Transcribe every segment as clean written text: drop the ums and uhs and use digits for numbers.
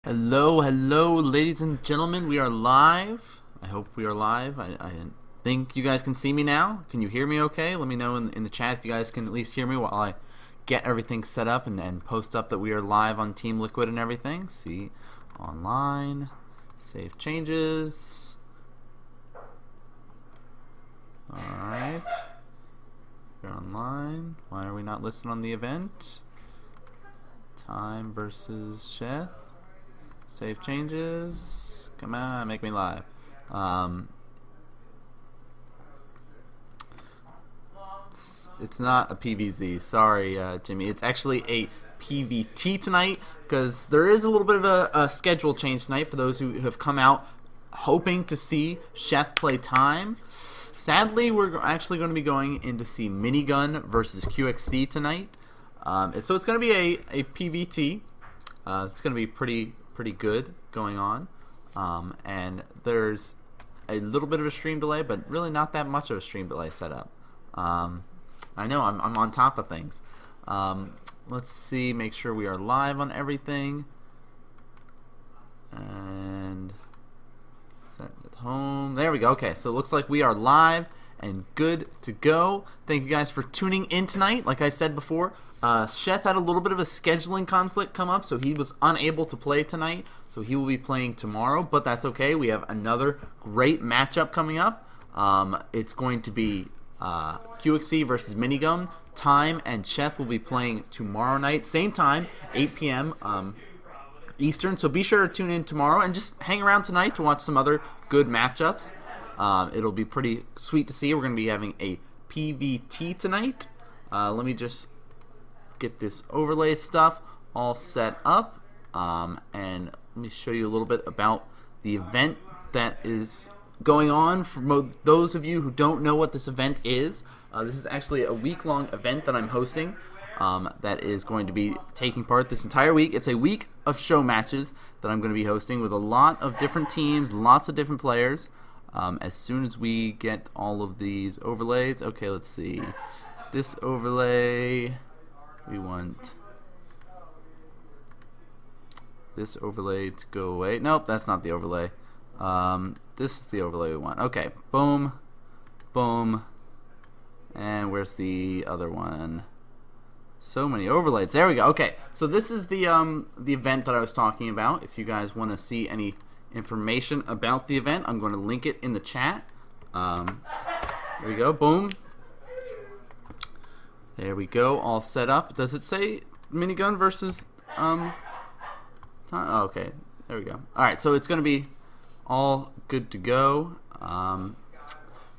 Hello, hello, ladies and gentlemen. We are live. I hope we are live. I think you guys can see me now. Can you hear me okay? Let me know in the chat if you guys can at least hear me while I get everything set up and post up that we are live on Team Liquid and everything. See, online, save changes. Alright. We're online. Why are we not listed on the event? Time versus Sheth. Save changes. Come on, make me live. It's not a PVZ. Sorry, Jimmy. It's actually a PvT tonight because there is a little bit of a schedule change tonight for those who have come out hoping to see Chef play time. Sadly, we're actually going to be going in to see Minigun versus QXC tonight. So it's going to be a PvT. It's going to be pretty good going on, and there's a little bit of a stream delay, but really not that much of a stream delay set up. I know I'm on top of things. Let's see, make sure we are live on everything, and set at home. There we go. Okay, so it looks like we are live and good to go. Thank you guys for tuning in tonight. Like I said before, Sheth had a little bit of a scheduling conflict come up, so he was unable to play tonight. So he will be playing tomorrow, but that's okay. We have another great matchup coming up. It's going to be QXC versus Minigun. Time and Sheth will be playing tomorrow night, same time, 8 p.m. Eastern. So be sure to tune in tomorrow and just hang around tonight to watch some other good matchups. It'll be pretty sweet to see. We're going to be having a PvT tonight. Let me just get this overlay stuff all set up, and let me show you a little bit about the event that is going on. For those of you who don't know what this event is, this is actually a week-long event that I'm hosting that is going to be taking part this entire week. It's a week of show matches that I'm going to be hosting with a lot of different teams, lots of different players. As soon as we get all of these overlays, okay, let's see. This overlay, we want this overlay to go away. Nope, that's not the overlay. This is the overlay we want. Okay, boom, boom, and where's the other one? So many overlays. There we go. Okay, so this is the event that I was talking about. If you guys want to see any information about the event, I'm going to link it in the chat. There we go. Boom. There we go. All set up. Does it say Minigun versus time? Oh, okay. There we go. All right. So it's going to be all good to go.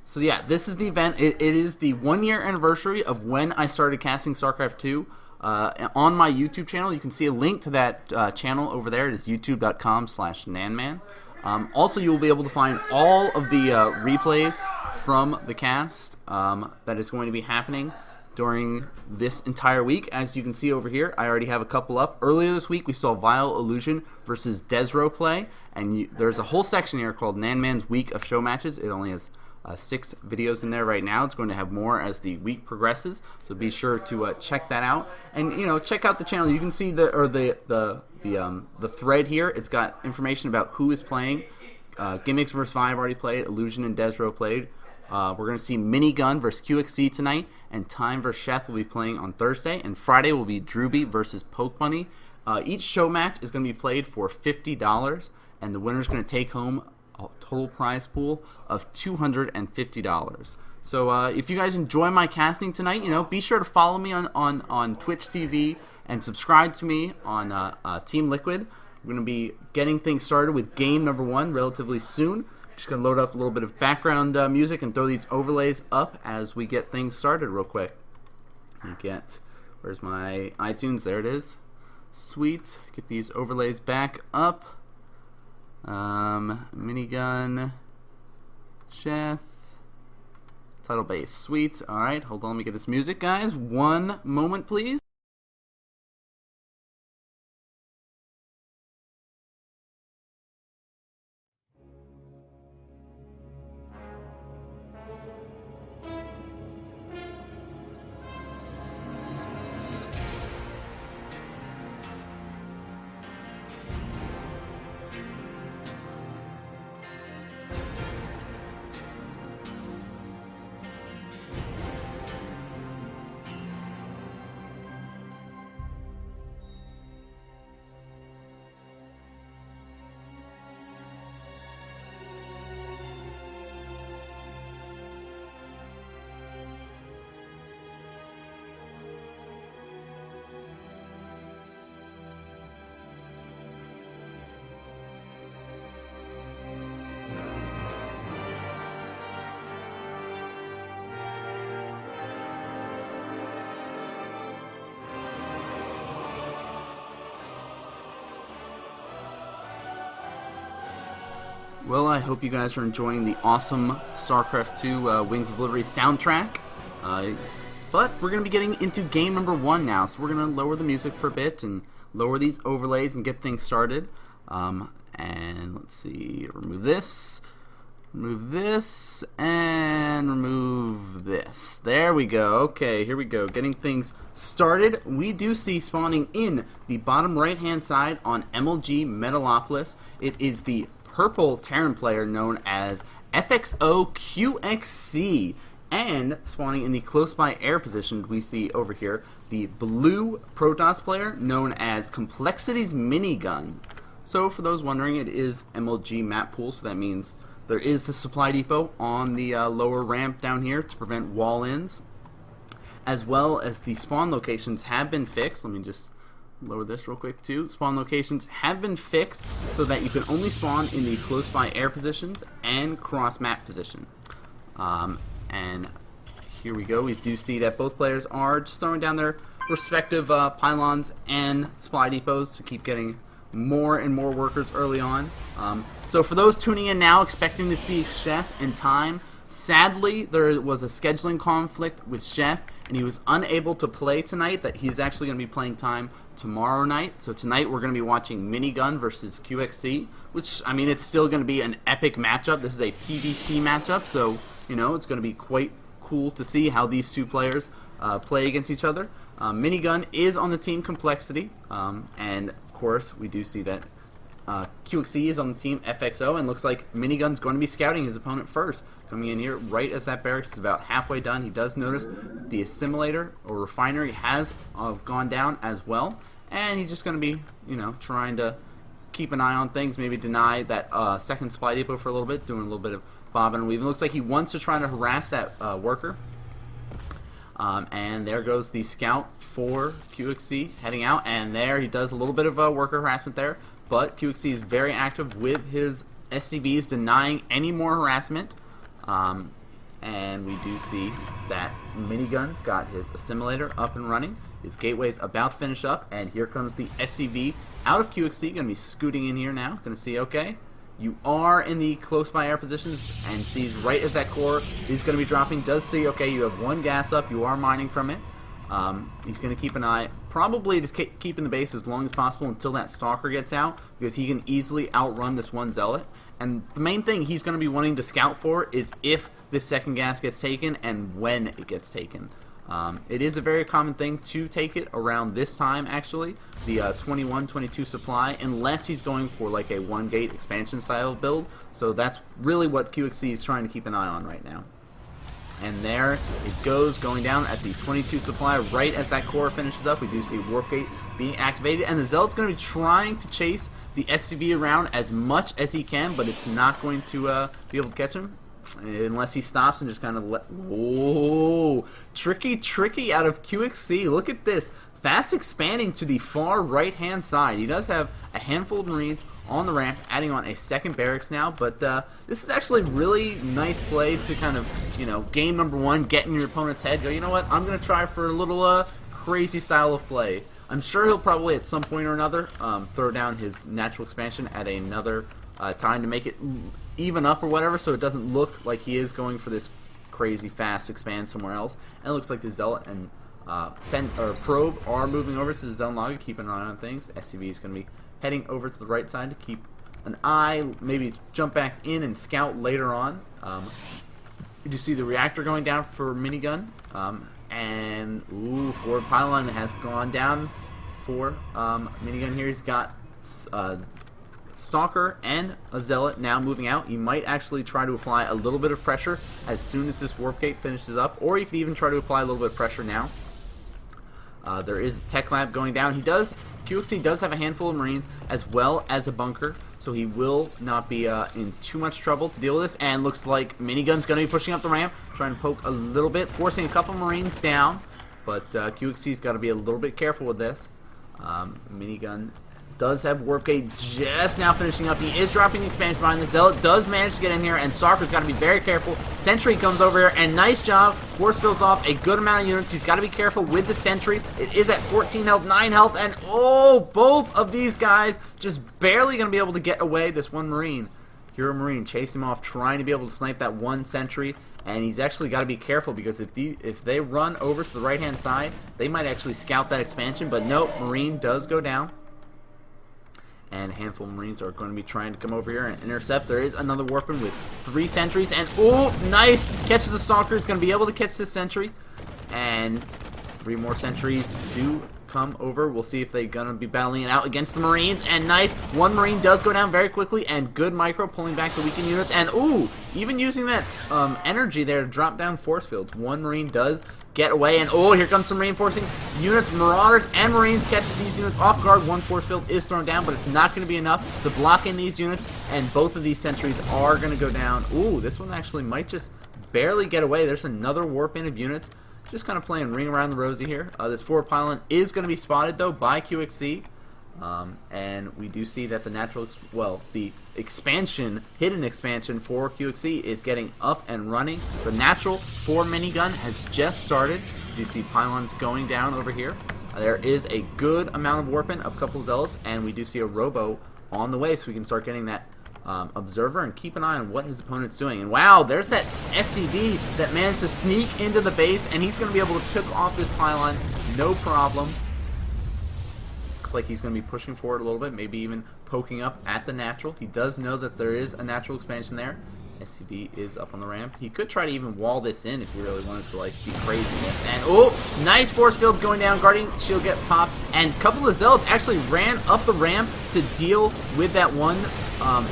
So yeah, this is the event. It is the 1-year anniversary of when I started casting StarCraft 2. On my YouTube channel, you can see a link to that channel over there. It is youtube.com/NanMan. Also, you will be able to find all of the replays from the cast that is going to be happening during this entire week. As you can see over here, I already have a couple up. Earlier this week, we saw Vile Illusion versus Desro play, and there's a whole section here called NanMan's Week of Show Matches. It only has 6 videos in there right now. It's going to have more as the week progresses, so be sure to check that out. And check out the channel. You can see the thread here. It's got information about who is playing. Gimmicks vs. Vibe already played. Illusion and Desro played. We're going to see Minigun versus QXC tonight, and Time vs. Sheth will be playing on Thursday. And Friday will be Drewby versus Poke Bunny. Each show match is going to be played for $50, and the winner is going to take home a total prize pool of $250. So if you guys enjoy my casting tonight, be sure to follow me on Twitch TV and subscribe to me on Team Liquid. We're going to be getting things started with game number 1 relatively soon. Just going to load up a little bit of background music and throw these overlays up as we get things started real quick. Where's my iTunes? There it is. Sweet. Get these overlays back up. Minigun, Sheth, title base, sweet. Alright, hold on, let me get this music, guys. One moment, please. Well, I hope you guys are enjoying the awesome StarCraft 2 Wings of Liberty soundtrack. But we're going to be getting into game number 1 now, so we're going to lower the music for a bit and lower these overlays and get things started. And let's see, remove this, and remove this. There we go. Okay, here we go. Getting things started. We do see spawning in the bottom right-hand side on MLG Metalopolis. It is the purple Terran player known as FXOqxc, and spawning in the close by air position we see over here the blue Protoss player known as coLMinigun. So for those wondering, it is MLG map pool, so that means there is the supply depot on the lower ramp down here to prevent wall-ins, as well as the spawn locations have been fixed. Let me just lower this real quick too. Spawn locations have been fixed so that you can only spawn in the close by air positions and cross map position. And here we go. We do see that both players are just throwing down their respective pylons and supply depots to keep getting more and more workers early on. So for those tuning in now expecting to see Chef and Time, sadly there was a scheduling conflict with Chef and he was unable to play tonight. That he's actually going to be playing Time tomorrow night. So tonight we're going to be watching Minigun versus QXC, which, I mean, it's still going to be an epic matchup. This is a PvT matchup, so you know it's going to be quite cool to see how these two players play against each other. Minigun is on the team Complexity, and of course we do see that QXC is on the team FXO, and looks like Minigun's going to be scouting his opponent first. Coming in here right as that barracks is about halfway done. He does notice the assimilator or refinery has gone down as well, and he's just going to be, you know, trying to keep an eye on things, maybe deny that second supply depot for a little bit, doing a little bit of bobbing and weaving. Looks like he wants to try to harass that worker. And there goes the scout for QXC heading out, and there he does a little bit of worker harassment there, but QXC is very active with his SCVs denying any more harassment. And we do see that Minigun's got his assimilator up and running. His gateway's about to finish up, and here comes the SCV out of QXC. Going to be scooting in here now. Going to see, okay, you are in the close by air positions, and sees right as that core is going to be dropping. Does see, okay, you have one gas up. You are mining from it. He's going to keep an eye, probably just keeping the base as long as possible until that stalker gets out, because he can easily outrun this one zealot. And the main thing he's going to be wanting to scout for is if this second gas gets taken and when it gets taken. It is a very common thing to take it around this time, actually, the 21-22 supply, unless he's going for like a one gate expansion style build. So that's really what QXC is trying to keep an eye on right now. And there it goes, going down at the 22 supply right as that core finishes up. We do see Warp Gate being activated, and the Zealot's going to be trying to chase the SCV around as much as he can, but it's not going to be able to catch him unless he stops and just kind of let... Whoa! Tricky out of QXC. Look at this. Fast expanding to the far right-hand side. He does have a handful of Marines on the ramp, adding on a second barracks now, but this is actually really nice play to kind of, you know, game number 1, get in your opponent's head, go, you know what, I'm going to try for a little crazy style of play. I'm sure he'll probably at some point or another throw down his natural expansion at another time to make it even up or whatever, so it doesn't look like he is going for this crazy fast expand somewhere else. And it looks like the Zealot and Probe are moving over to the Zone Logger, keeping an eye on things. SCV is going to be heading over to the right side to keep an eye, maybe jump back in and scout later on. You see the reactor going down for Minigun, and forward pylon has gone down for Minigun here. He's got Stalker and a Zealot now moving out. You might actually try to apply a little bit of pressure as soon as this Warp Gate finishes up, or you could even try to apply a little bit of pressure now. There is a tech lab going down. QXC does have a handful of Marines as well as a bunker, so he will not be in too much trouble to deal with this. And looks like Minigun's going to be pushing up the ramp, trying to poke a little bit, forcing a couple Marines down. But QXC's got to be a little bit careful with this. Minigun does have Warp Gate just now finishing up. He is dropping the expansion behind. The Zealot does manage to get in here, and Stalker's got to be very careful. Sentry comes over here, and nice job. Force builds off a good amount of units. He's got to be careful with the Sentry. It is at 14 health, 9 health, and oh, both of these guys just barely going to be able to get away this one Marine. Hero Marine chased him off, trying to be able to snipe that one sentry, and he's actually got to be careful because if they run over to the right-hand side, they might actually scout that expansion, but nope, Marine does go down. And a handful of Marines are going to be trying to come over here and intercept. There is another Warpin with 3 sentries, and oh, nice! Catches the Stalker. He's going to be able to catch this sentry, and 3 more sentries do come over. We'll see if they're going to be battling it out against the Marines, and nice! One Marine does go down very quickly, and good micro pulling back the weakened units, and ooh, even using that energy there to drop down force fields. One Marine does get away, and oh, here comes some reinforcing units. Marauders and Marines catch these units off guard. One force field is thrown down, but it's not going to be enough to block in these units, and both of these sentries are going to go down. Ooh, this one actually might just barely get away. There's another warp in of units. Just kind of playing ring around the rosy here. This forward pylon is going to be spotted, though, by QXC. And we do see that the the expansion, hidden expansion for QXC is getting up and running. The natural for minigun has just started. You see pylons going down over here. There is a good amount of warping of couple zealots, and we do see a robo on the way, so we can start getting that observer and keep an eye on what his opponent's doing. And wow, there's that SCV that managed to sneak into the base, and he's going to be able to pick off this pylon, no problem. Looks like he's going to be pushing forward a little bit, maybe even poking up at the natural. He does know that there is a natural expansion there. SCV is up on the ramp. He could try to even wall this in if he really wanted to, like, be crazy. And oh, nice force fields going down. Guardian shield get popped, and a couple of zealots actually ran up the ramp to deal with that one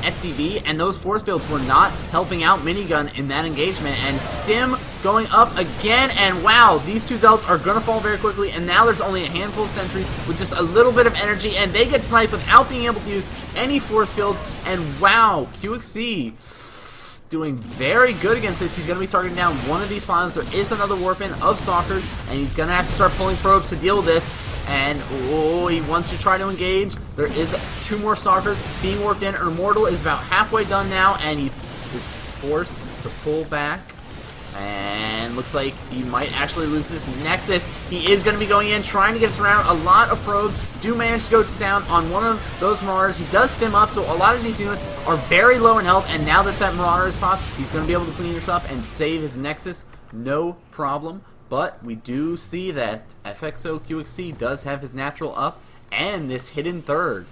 SCV, and those force fields were not helping out Minigun in that engagement. And Stim going up again, and wow, these 2 zealots are going to fall very quickly, and now there's only a handful of sentries with just a little bit of energy, and they get sniped without being able to use any force field. And wow, QXC doing very good against this. He's going to be targeting down one of these pylons. There is another warp-in of Stalkers, and he's going to have to start pulling probes to deal with this. And oh, he wants to try to engage. There is 2 more Stalkers being warped in. Immortal is about halfway done now, and he is forced to pull back. And looks like he might actually lose this Nexus. He is going to be going in, trying to get us around. A lot of probes do manage to go down on one of those Marauders. He does stim up, so a lot of these units are very low in health. And now that that Marauder is popped, he's going to be able to clean this up and save his Nexus. No problem. But we do see that FXOqxc does have his natural up and this hidden third.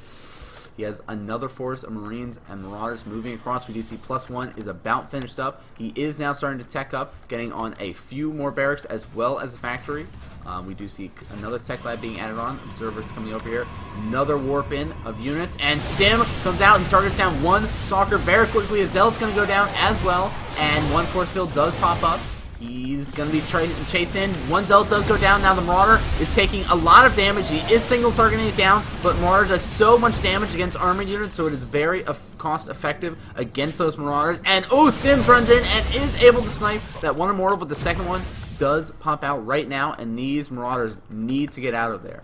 He has another force of Marines and Marauders moving across. We do see +1 is about finished up. He is now starting to tech up, getting on a few more barracks as well as a factory. We do see another tech lab being added on. Observers coming over here. Another warp in of units. And Stim comes out and targets down one Stalker very quickly. A Zealot's going to go down as well. And one force field does pop up. He's going to be trying to chase in. One Zealot does go down. Now the Marauder is taking a lot of damage. He is single targeting it down, but Marauder does so much damage against armored units, so it is very cost effective against those Marauders. And oh, Stims runs in and is able to snipe that one Immortal, but the second one does pop out right now, and these Marauders need to get out of there.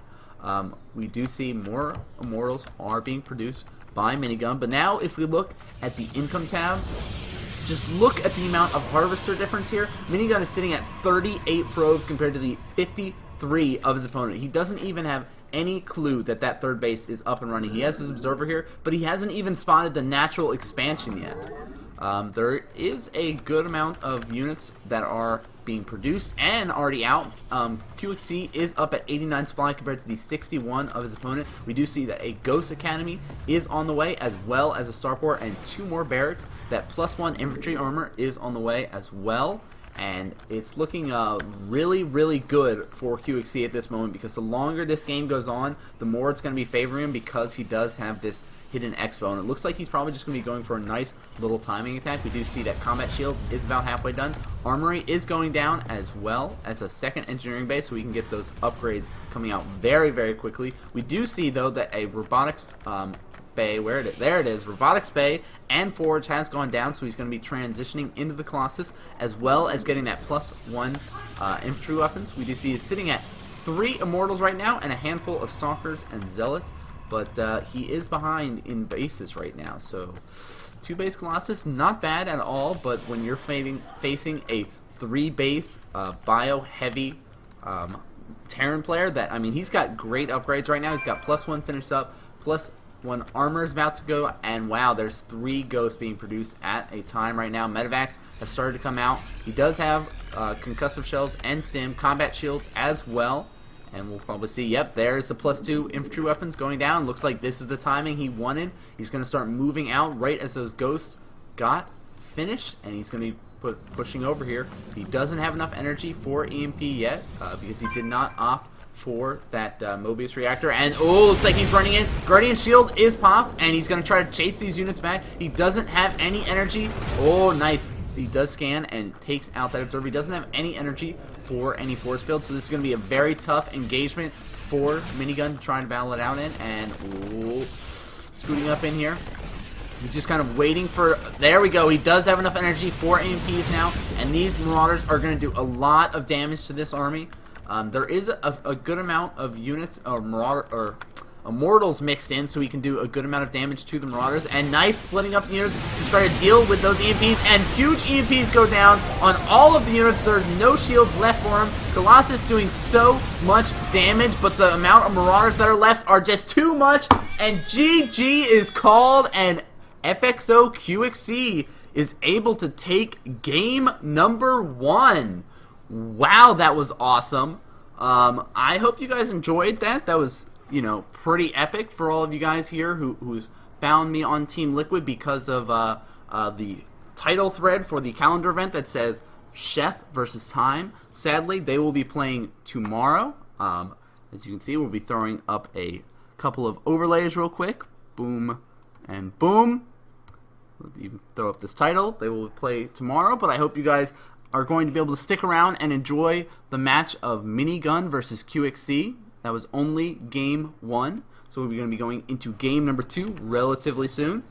We do see more Immortals are being produced by Minigun, but now if we look at the income tab, just look at the amount of harvester difference here. Minigun is sitting at 38 probes compared to the 53 of his opponent. He doesn't even have any clue that that third base is up and running. He has his observer here, but he hasn't even spotted the natural expansion yet. There is a good amount of units that are being produced and already out. QXC is up at 89 supply compared to the 61 of his opponent. We do see that a Ghost Academy is on the way, as well as a Starport and 2 more barracks. That +1 infantry armor is on the way as well. And it's looking really, really good for QXC at this moment, because the longer this game goes on, the more it's going to be favoring him, because he does have this hidden expo, and it looks like he's probably just going to be going for a nice little timing attack. We do see that combat shield is about halfway done. Armory is going down, as well as a second engineering base, so we can get those upgrades coming out very, very quickly. We do see, though, that a robotics bay, there it is, robotics bay and forge has gone down, so he's going to be transitioning into the Colossus, as well as getting that +1 infantry weapons. We do see he's sitting at 3 Immortals right now and a handful of Stalkers and Zealots. But he is behind in bases right now, so 2 base Colossus, not bad at all. But when you're facing a 3 base bio heavy Terran player, that, I mean, he's got great upgrades right now. He's got +1 finished up, plus One armor is about to go, and wow, there's 3 ghosts being produced at a time right now. Medevacs have started to come out. He does have concussive shells and stim, combat shields as well. And we'll probably see, yep, there's the +2 infantry weapons going down. Looks like this is the timing he wanted. He's going to start moving out right as those ghosts got finished, and he's going to be pushing over here. He doesn't have enough energy for EMP yet because he did not opt for that Mobius reactor. And oh, looks like he's running in. Guardian shield is popped, and he's going to try to chase these units back. He doesn't have any energy. Oh, nice. He does scan and takes out that observer. He doesn't have any energy for any force field, so this is going to be a very tough engagement for Minigun trying to battle it out in. And ooh, scooting up in here. He's just kind of waiting for... There we go. He does have enough energy for AMPs now, and these Marauders are going to do a lot of damage to this army. There is a good amount of units or Immortals mixed in, so he can do a good amount of damage to the Marauders. And nice splitting up the units to try to deal with those EMPs, and huge EMPs go down on all of the units. There's no shields left for him. Colossus doing so much damage, but the amount of Marauders that are left are just too much, and GG is called, and FXOqxc is able to take game number 1. Wow, that was awesome. I hope you guys enjoyed that. That was, you know, pretty epic for all of you guys here who's found me on Team Liquid because of the title thread for the calendar event that says Chef versus Time. Sadly, they will be playing tomorrow. As you can see, we'll be throwing up a couple of overlays real quick. Boom and boom. We'll even throw up this title. They will play tomorrow, but I hope you guys are going to be able to stick around and enjoy the match of Minigun versus QXC. That was only game 1, so we're going to be going into game number 2 relatively soon.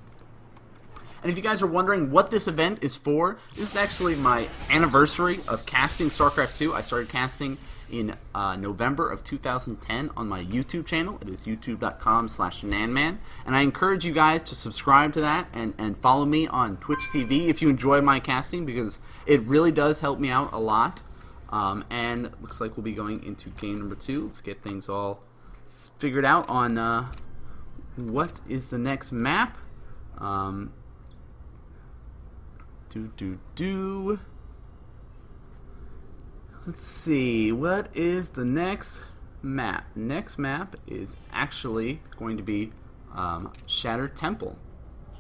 And if you guys are wondering what this event is for, this is actually my anniversary of casting StarCraft 2. I started casting in November of 2010 on my YouTube channel. It is youtube.com/NanMan. And I encourage you guys to subscribe to that and follow me on Twitch TV if you enjoy my casting, because it really does help me out a lot. And looks like we'll be going into game number 2. Let's get things all figured out on what is the next map. Let's see, what is the next map? Next map is actually going to be Shattered Temple.